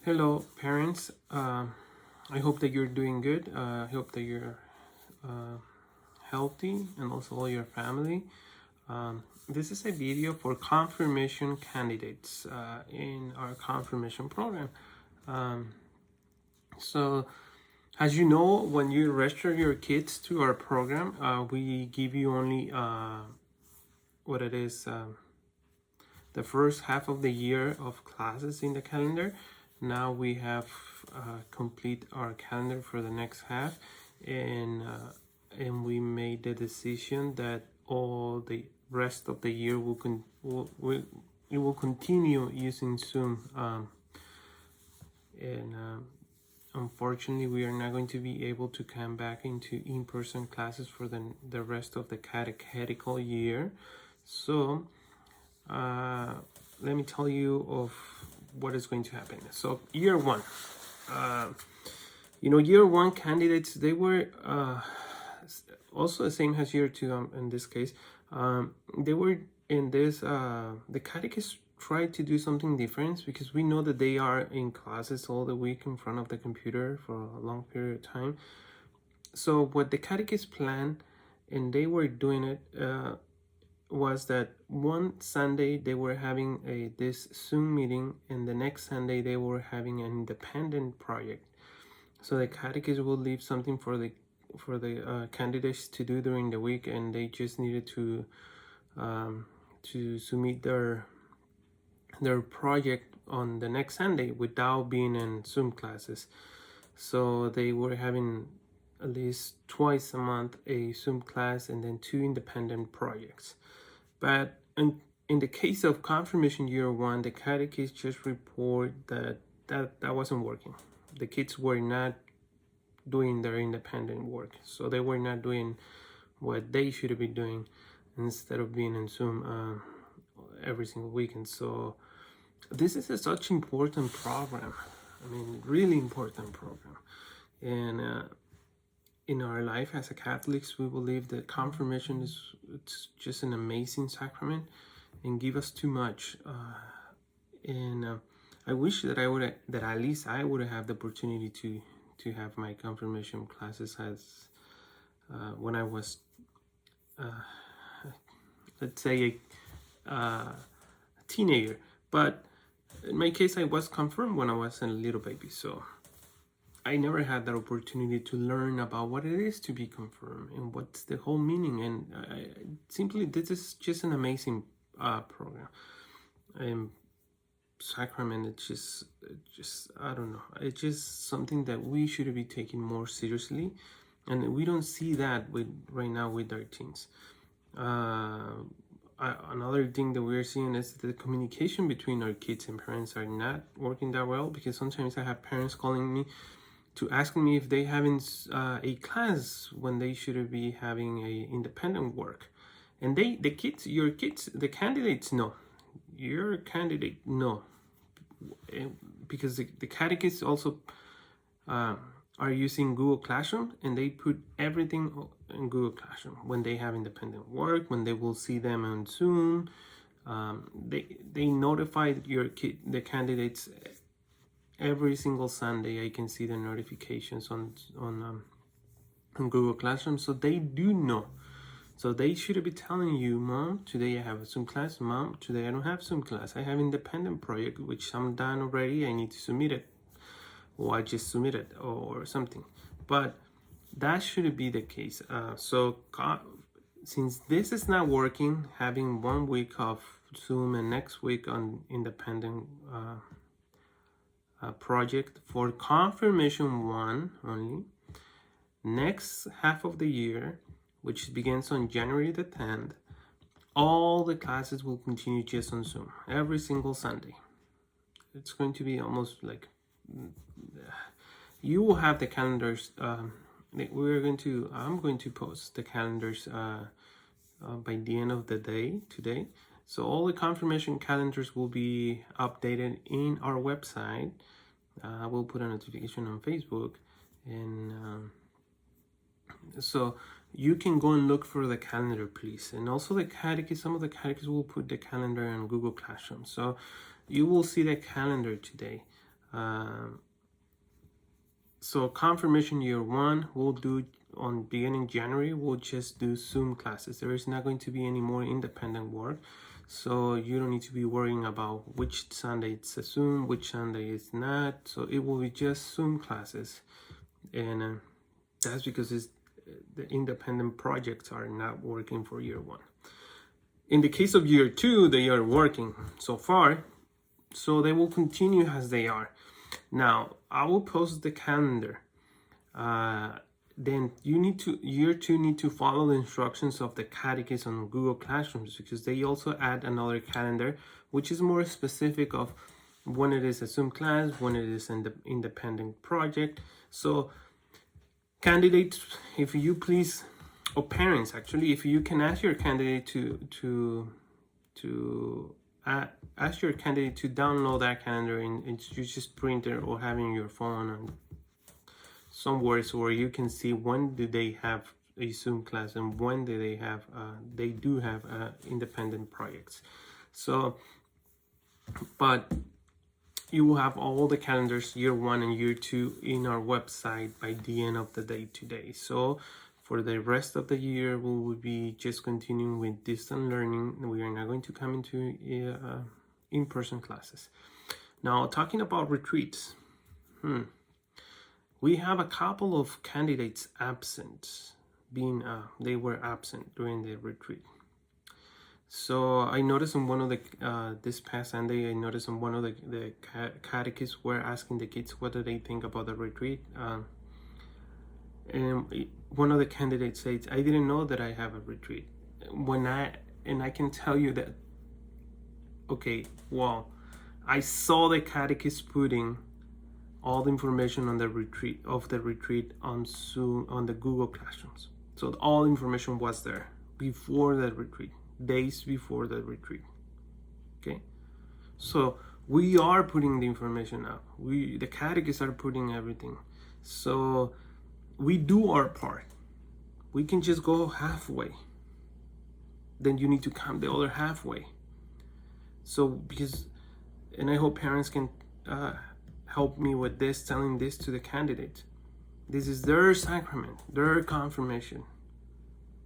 Hello, parents. I hope that you're doing good. I hope that you're uh, healthy and also all your family. This is a video for confirmation candidates in our confirmation program. Um, so, as you know, when you register your kids to our program, we give you only what it is. The first half of the year of classes in the calendar. Now we have complete our calendar for the next half, and we made the decision that all the rest of the year it will continue using Zoom. And Unfortunately, we are not going to be able to come back into in-person classes for the rest of the catechetical year. So uh, let me tell you of what is going to happen. So year one, uh, year one candidates, they were also the same as year two. In this case, they were in this. The catechists tried to do something different because we know that they are in classes all the week in front of the computer for a long period of time. So what the catechists planned, and they were doing it. Was that one Sunday they were having this Zoom meeting, and the next Sunday they were having an independent project. So the catechist will leave something for the candidates to do during the week, and they just needed to submit their project on the next Sunday without being in Zoom classes. So they were having at least twice a month a Zoom class and then two independent projects. But in the case of confirmation year one, the catechist just report that wasn't working. The kids were not doing their independent work, so they were not doing what they should be doing instead of being in Zoom every single week. And so this is such important program. I mean, really important program. And in our life as a Catholics, we believe that confirmation it's just an amazing sacrament and give us too much. And I wish that at least I would have the opportunity to have my confirmation classes as when I was, let's say, a teenager. But in my case, I was confirmed when I was a little baby, so I never had that opportunity to learn about what it is to be confirmed and what's the whole meaning. And simply, this is just an amazing program and sacrament. It's just I don't know. It's just something that we should be taking more seriously, and we don't see that right now with our teens. Another thing that we're seeing is the communication between our kids and parents are not working that well, because sometimes I have parents calling me to ask me if they having a class when they should be having a independent work, and your kids, the candidates know, your candidate know, because the catechists also are using Google Classroom, and they put everything in Google Classroom when they have independent work, when they will see them on Zoom. They notify the candidates every single Sunday. I can see the notifications on Google Classroom, so they do know. So they should be telling you, Mom, today I have a Zoom class. Mom, today I don't have Zoom class. I have independent project which I'm done already. I need to submit it, or I just submitted, or something. But that should be the case. Since this is not working, having 1 week of Zoom and next week on independent project for confirmation one only, next half of the year, which begins on January the 10th, all the classes will continue just on Zoom every single Sunday. It's going to be almost like you will have the calendars. I'm going to post the calendars by the end of the day today. So all the confirmation calendars will be updated in our website. I will put a notification on Facebook, and so you can go and look for the calendar, please. And also some of the catechists will put the calendar on Google Classroom, so you will see the calendar today. So confirmation year 1 we'll do on beginning January. We'll just do Zoom classes. There is not going to be any more independent work, so you don't need to be worrying about which Sunday it's a Zoom, which Sunday it's not. So it will be just Zoom classes, and that's because the independent projects are not working for year 1. In the case of year 2, they are working so far, so they will continue as they are. Now, I will post the calendar. Then year 2 need to follow the instructions of the catechism on Google Classrooms, because they also add another calendar, which is more specific of when it is a Zoom class, when it is an independent project. So candidates, if you please, or parents actually, if you can ask your candidate to ask your candidate to download that calendar, and you just print it or having your phone and somewhere, so where you can see when do they have a Zoom class and when do they have independent projects. So, but you will have all the calendars year 1 and year 2 in our website by the end of the day today. So for the rest of the year, we will be just continuing with distant learning. We are not going to come into in-person classes. Now, talking about retreats, we have a couple of candidates absent, they were absent during the retreat. So I noticed on one of the this past Sunday, I noticed on one of the catechists were asking the kids what do they think about the retreat, and one of the candidates said, "I didn't know that I have a retreat." And I can tell you that, okay, well, I saw the catechist putting all the information on the retreat on Zoom, on the Google Classrooms. So all information was there before the retreat, days before the retreat. Okay, so we are putting the information up. The catechists are putting everything. So we do our part. We can just go halfway. Then you need to come the other halfway. So and I hope parents can help me with this, telling this to the candidates. This is their sacrament, their confirmation.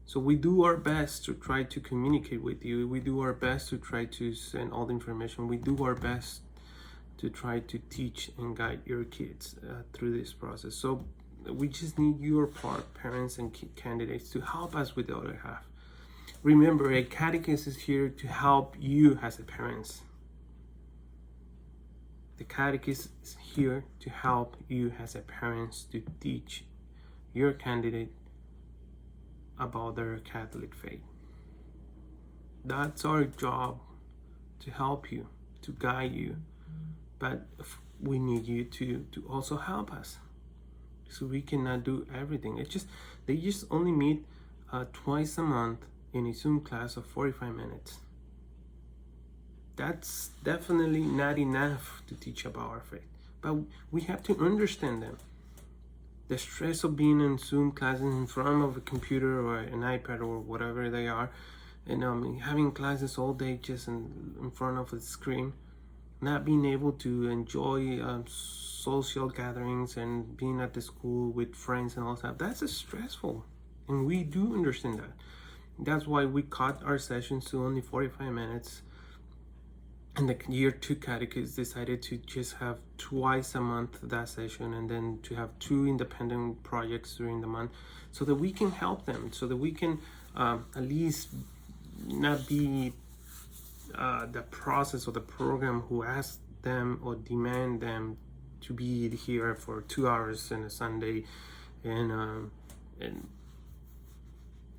So we do our best to try to communicate with you. We do our best to try to send all the information. We do our best to try to teach and guide your kids through this process. So we just need your part, parents and candidates, to help us with the other half. Remember, a catechist is here to help you as a parent. The catechist is here to help you as a parent to teach your candidate about their Catholic faith. That's our job, to help you, to guide you. But we need you to also help us. So we cannot do everything. They just only meet twice a month in a Zoom class of 45 minutes. That's definitely not enough to teach about our faith. But we have to understand them. The stress of being in Zoom classes in front of a computer or an iPad or whatever they are, and having classes all day just in front of a screen, not being able to enjoy social gatherings and being at the school with friends and all that, that's stressful. And we do understand that. That's why we cut our sessions to only 45 minutes. And the year 2 catechist decided to just have twice a month that session, and then to have 2 independent projects during the month, so that we can help them, so that we can at least not be the process or the program who asks them or demand them to be here for 2 hours on a Sunday, and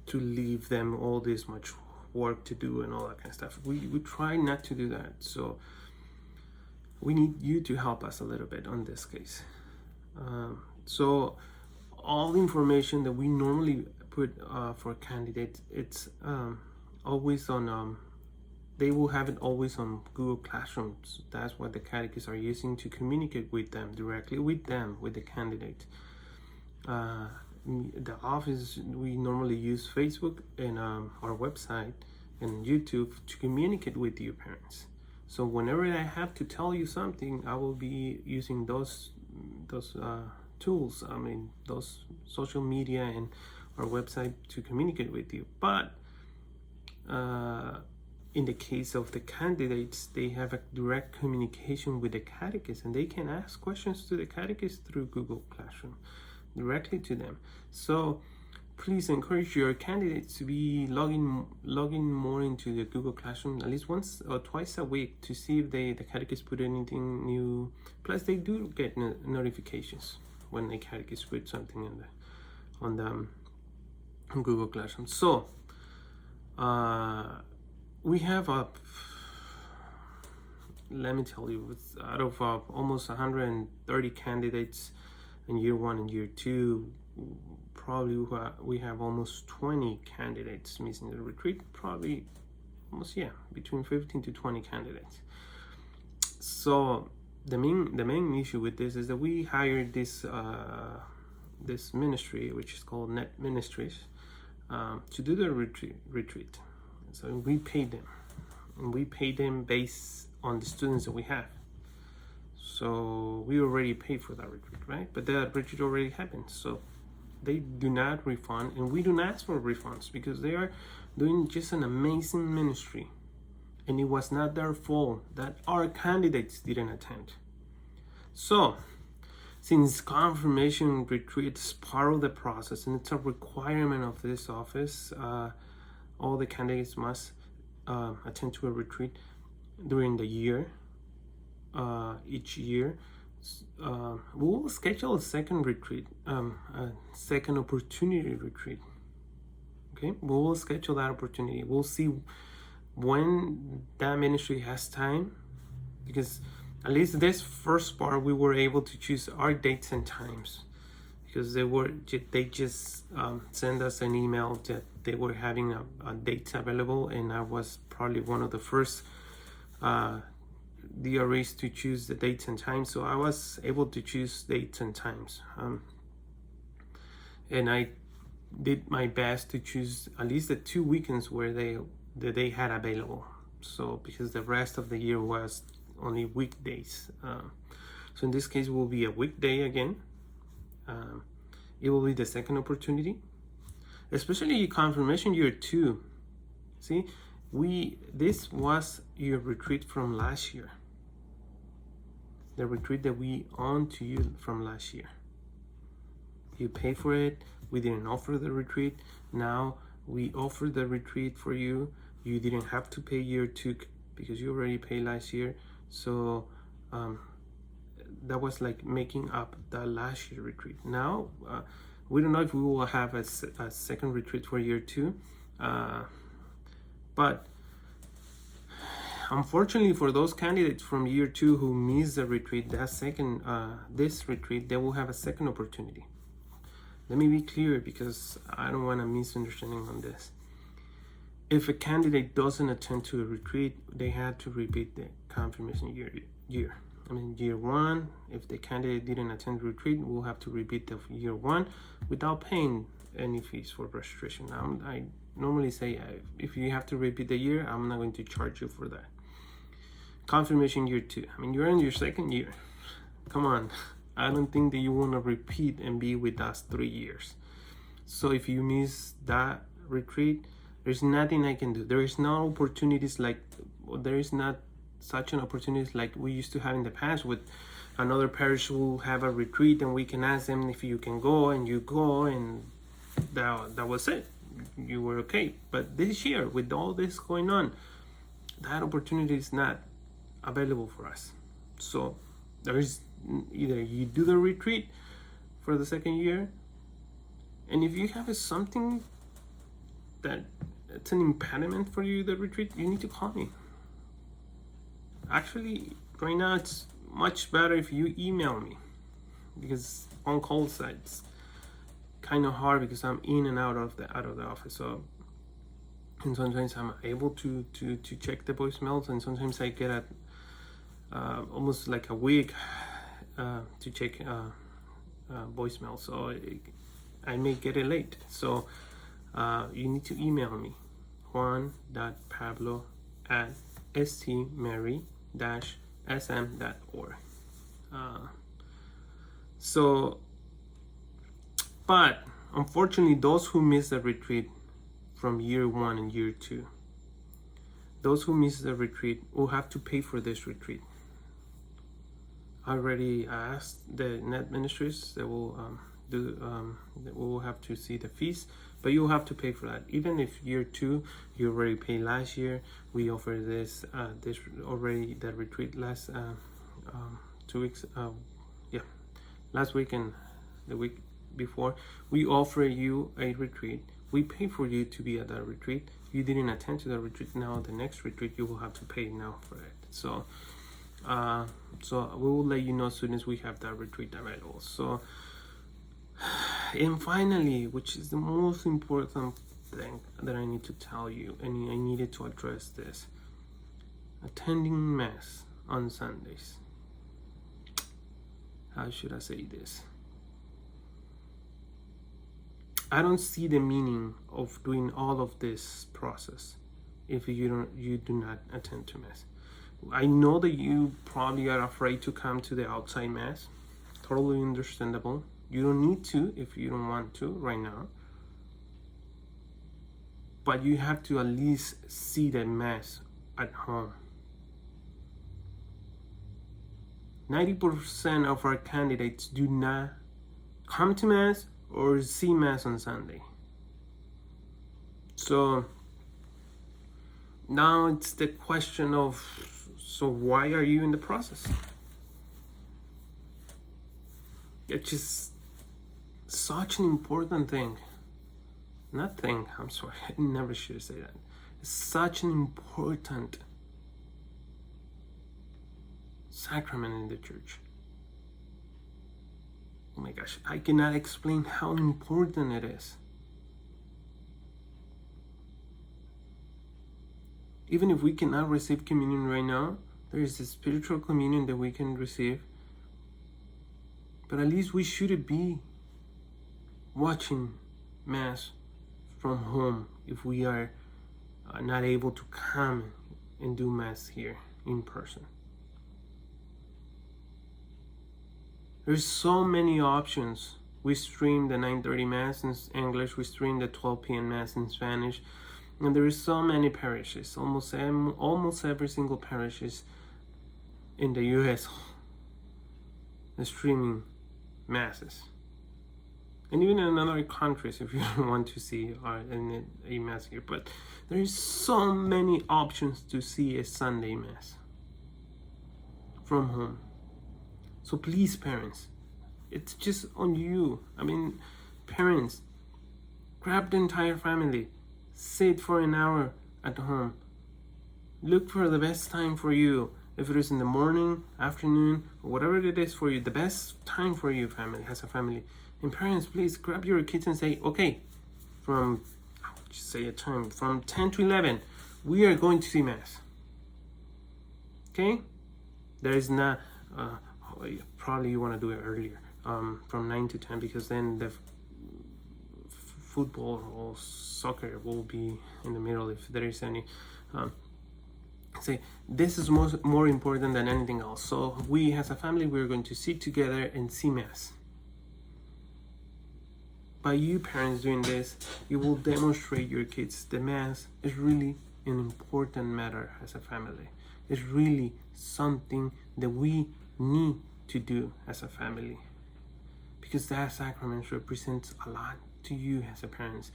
to leave them all this much work to do and all that kind of stuff. We try not to do that. So we need you to help us a little bit on this case. So all the information that we normally put for candidates, it's always on they will have it always on Google Classrooms. That's what the catechists are using to communicate with them, directly with them, with the candidate. The office, we normally use Facebook and our website and YouTube to communicate with you parents. So whenever I have to tell you something, I will be using those tools. I mean, those social media and our website to communicate with you. But in the case of the candidates, they have a direct communication with the catechist, and they can ask questions to the catechist through Google Classroom directly to them. So please encourage your candidates to be logging more into the Google Classroom at least once or twice a week to see if the catechist put anything new. Plus, they do get notifications when the catechist put something on the Google Classroom. So we have let me tell you, out of almost 130 candidates in year 1 and year 2, probably we have almost 20 candidates missing the retreat. Probably almost, yeah, between 15 to 20 candidates. So the main issue with this is that we hired this ministry, which is called Net Ministries, to do the retreat. So we pay them, and we pay them based on the students that we have. So we already paid for that retreat, right? But that retreat already happened. So they do not refund, and we do not ask for refunds because they are doing just an amazing ministry. And it was not their fault that our candidates didn't attend. So, since confirmation retreat is part of the process and it's a requirement of this office, all the candidates must attend to a retreat during the year, each year. We will schedule a second retreat, a second opportunity retreat. Okay, we will schedule that opportunity. We'll see when that ministry has time, because at least this first part we were able to choose our dates and times, because they just sent us an email that they were having a dates available, and I was probably one of the first DREs to choose the dates and times, so I was able to choose dates and times, and I did my best to choose at least the 2 weekends where they had available. So because the rest of the year was only weekdays, so in this case it will be a weekday again. It will be the second opportunity, especially confirmation year 2. See, this was your retreat from last year, the retreat that we own to you from last year. You pay for it. We didn't offer the retreat. Now we offer the retreat for you. You didn't have to pay year 2 because you already paid last year. So that was like making up the last year retreat. Now we don't know if we will have a second retreat for year 2, but unfortunately for those candidates from year 2 who missed the retreat, this retreat, they will have a second opportunity. Let me be clear, because I don't want a misunderstanding on this. If a candidate doesn't attend to a retreat, they have to repeat the confirmation year. I mean, year 1, if the candidate didn't attend the retreat, we'll have to repeat the year 1 without paying any fees for registration. I normally say if you have to repeat the year, I'm not going to charge you for that. Confirmation year 2. I mean, you're in your second year. Come on. I don't think that you want to repeat and be with us 3 years. So if you miss that retreat, there's nothing I can do. There is no opportunities there is not such an opportunity like we used to have in the past with another parish will have a retreat and we can ask them if you can go, and you go, and that was it. You were okay. But this year, with all this going on, that opportunity is not available for us. So there is either you do the retreat for the second year, and if you have something that it's an impediment for you, the retreat, you need to call me. Actually, right now it's much better if you email me, because on call sites kind of hard because I'm in and out of the office. So, and sometimes I'm able to check the voicemails, and sometimes I get almost like a week to check voicemail, so I may get it late. So you need to email me, juan.pablo@stmary sm.org. So, but unfortunately, those who miss the retreat from year 1 and year 2, those who miss the retreat will have to pay for this retreat. I already asked the net ministries that will that will have to see the fees, but you'll have to pay for that. Even if year 2 you already paid last year, we offer this already the retreat last 2 weeks. Last week and the week before, we offer you a retreat. We pay for you to be at that retreat. You didn't attend to the retreat. Now the next retreat you will have to pay now for it. So we will let you know as soon as we have that retreat available. So, and finally, which is the most important thing that I need to tell you, and I needed to address this: attending Mass on Sundays. How should I say this? I don't see the meaning of doing all of this process if you do not attend to Mass. I know that you probably are afraid to come to the outside Mass. Totally understandable. You don't need to if you don't want to right now. But you have to at least see the Mass at home. 90% of our candidates do not come to Mass or see Mass on Sunday. So now it's the question of, so why are you in the process? It's just such an important thing. Not thing, I'm sorry, I never should say that. It's such an important sacrament in the church. Oh my gosh, I cannot explain how important it is. Even if we cannot receive communion right now, there is a spiritual communion that we can receive. But at least we should be watching Mass from home if we are not able to come and do Mass here in person. There's so many options. We stream the 9:30 Mass in English, we stream the 12 p.m. Mass in Spanish, and there is so many parishes, almost every single parishes in the U.S. is streaming Masses. And even in other countries, if you want to see a Mass here. But there is so many options to see a Sunday Mass from home. So please, parents, it's just on you. I mean, parents, grab the entire family, sit for an hour at home. Look for the best time for you. If it is in the morning, afternoon, or whatever it is for you, the best time for you, family, as a family. And parents, please grab your kids and say, okay, from 10 to 11, we are going to see Mass. Okay? There is not, probably you want to do it earlier, from 9 to 10, because then the football or soccer will be in the middle if there is any. Say this is more important than anything else. So we as a family, we're going to sit together and see Mass. By you parents doing this, you will demonstrate your kids the Mass is really an important matter as a family. It's really something that we need to do as a family, because that sacrament represents a lot to you as a parents,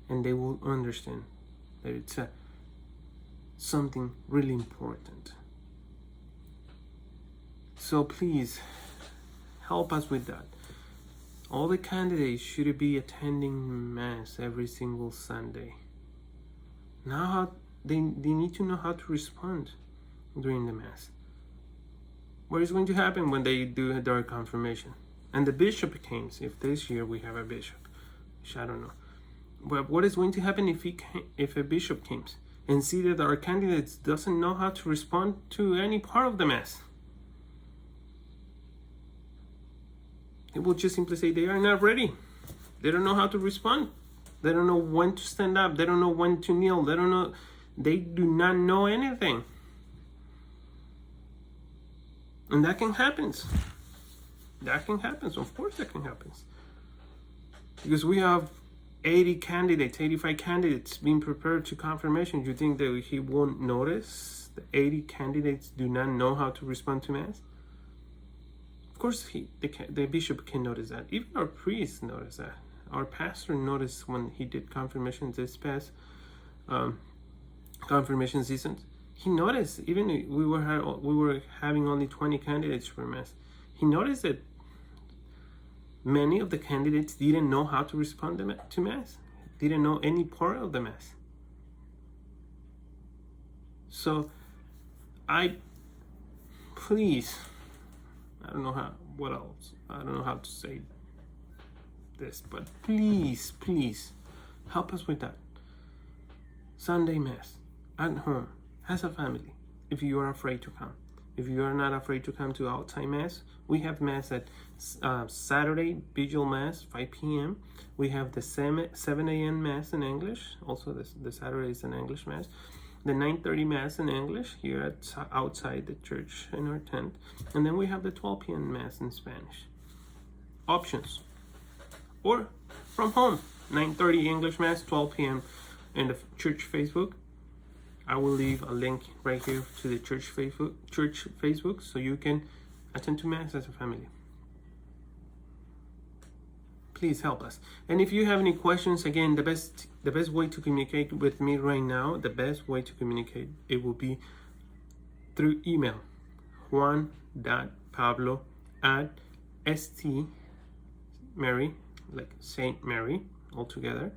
and they will understand that it's something really important. So please help us with that. All the candidates should be attending Mass every single Sunday. Now they need to know how to respond during the Mass. What is going to happen when they do their confirmation? And the bishop comes, if this year we have a bishop, which I don't know. But what is going to happen if a bishop comes and see that our candidates doesn't know how to respond to any part of the Mass? It will just simply say they are not ready. They don't know how to respond. They don't know when to stand up. They don't know when to kneel. They do not know anything. And that can happen. That can happen. Of course that can happen. Because we have 80 candidates, 85 candidates being prepared to confirmation. You think that he won't notice the 80 candidates do not know how to respond to Mass? Of course the bishop can notice that. Even our priest noticed that. Our pastor noticed when he did confirmation this past confirmation season. He noticed, even we were having only 20 candidates for Mass. He noticed that many of the candidates didn't know how to respond to Mass, didn't know any part of the Mass. So please, I don't know how to say this, but please help us with that. Sunday Mass at home as a family, if you are afraid to come. If you are not afraid to come to outside Mass, we have Mass at Saturday, Vigil Mass, 5 p.m. We have the 7 a.m. Mass in English. Also, the Saturday is an English Mass. The 9:30 Mass in English here outside the church in our tent. And then we have the 12 p.m. Mass in Spanish. Options. Or from home, 9:30 English Mass, 12 p.m. in the church Facebook. I will leave a link right here to the church Facebook so you can attend to Mass as a family. Please help us. And if you have any questions, again, the best way to communicate with me right now, the best way to communicate, it will be through email. Juan.pablo@stmary, like Saint Mary altogether,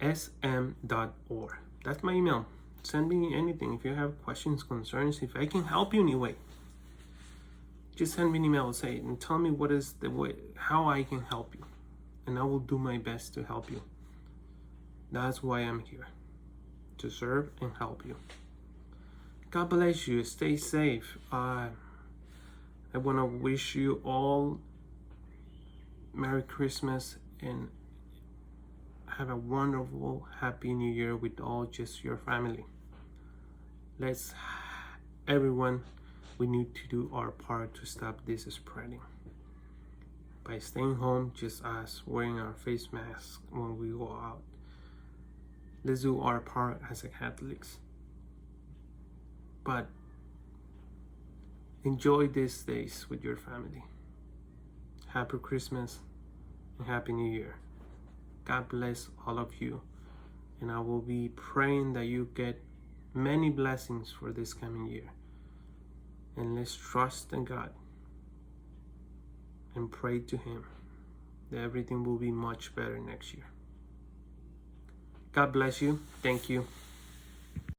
sm.org. That's my email. Send me anything. If you have questions, concerns, if I can help you in any way, just send me an email and tell me what is the way, how I can help you, and I will do my best to help you. That's why I'm here, to serve and help you. God bless you. Stay safe. I want to wish you all Merry Christmas and have a wonderful, happy New Year with all just your family. Everyone, we need to do our part to stop this spreading. By staying home, just us, wearing our face masks when we go out. Let's do our part as a Catholics. But enjoy these days with your family. Happy Christmas and Happy New Year. God bless all of you. And I will be praying that you get many blessings for this coming year. And let's trust in God and pray to Him that everything will be much better next year. God bless you. Thank you.